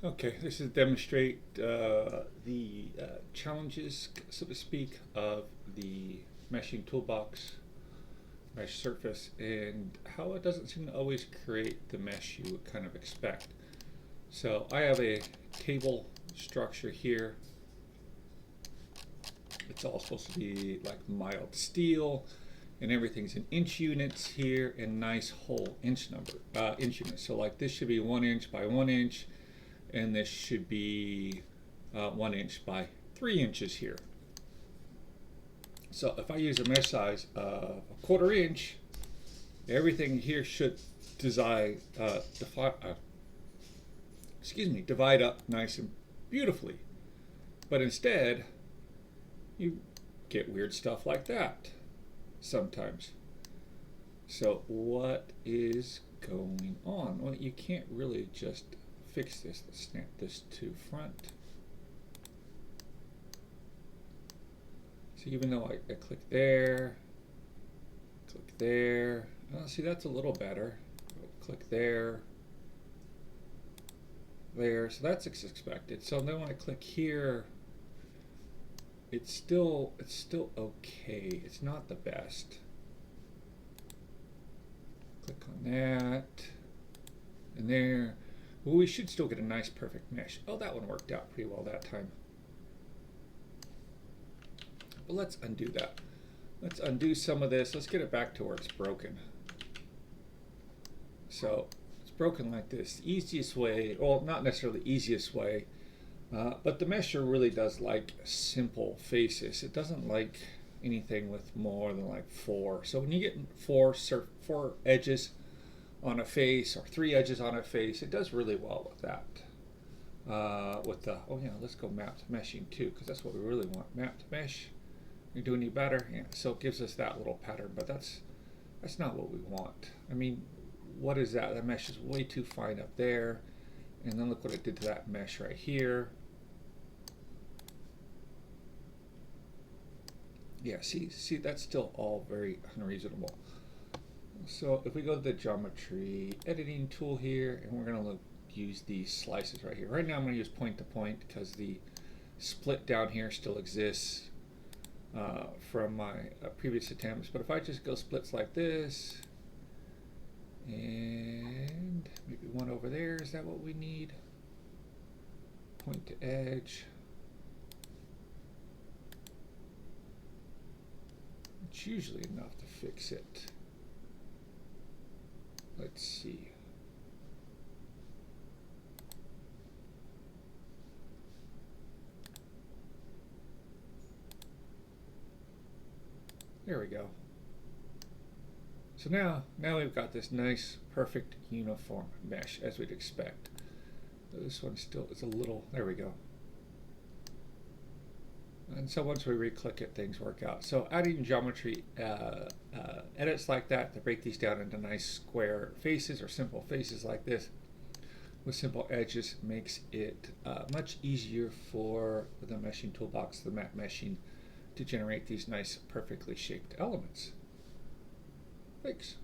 Okay, this is demonstrate the challenges, so to speak, of the meshing toolbox mesh surface and how it doesn't seem to always create the mesh you would kind of expect. So I have a cable structure here. It's all supposed to be like mild steel, and everything's in inch units here and nice whole inch units. So like this should be 1 inch by 1 inch, and this should be 1 inch by 3 inches here. So if I use a mesh size of 1/4 inch, everything here should divide up nice and beautifully. But instead, you get weird stuff like that sometimes. So what is going on? Well, you can't really just fix this. Let's snap this to front. So even though I click there, see, that's a little better. Click there, so that's expected. So then when I click here, it's still okay. It's not the best. Click on that, and there. Well, we should still get a nice perfect mesh. Oh, that one worked out pretty well that time. But let's undo that. Let's undo some of this. Let's get it back to where it's broken. So it's broken like this. The easiest way, well, not necessarily the easiest way, but the mesher really does like simple faces. It doesn't like anything with more than like 4. So when you get 4 edges on a face or 3 edges on a face, it does really well with that. Let's go map to meshing too, because that's what we really want. Map to mesh. You do any better? Yeah. So it gives us that little pattern, but that's not what we want. I mean, what is that? That mesh is way too fine up there. And then look what it did to that mesh right here. Yeah, see, that's still all very unreasonable. So if we go to the geometry editing tool here, and we're going to use these slices right here. Right now I'm going to use point to point because the split down here still exists from my previous attempts. But if I just go splits like this, and maybe one over there, is that what we need? Point to edge. It's usually enough to fix it. Let's see. There we go. So now we've got this nice, perfect, uniform mesh as we'd expect. This one still is a little, there we go. And so once we re-click it, things work out. So adding geometry edits like that to break these down into nice square faces or simple faces like this with simple edges makes it much easier for the meshing toolbox, the map meshing, to generate these nice, perfectly shaped elements. Thanks.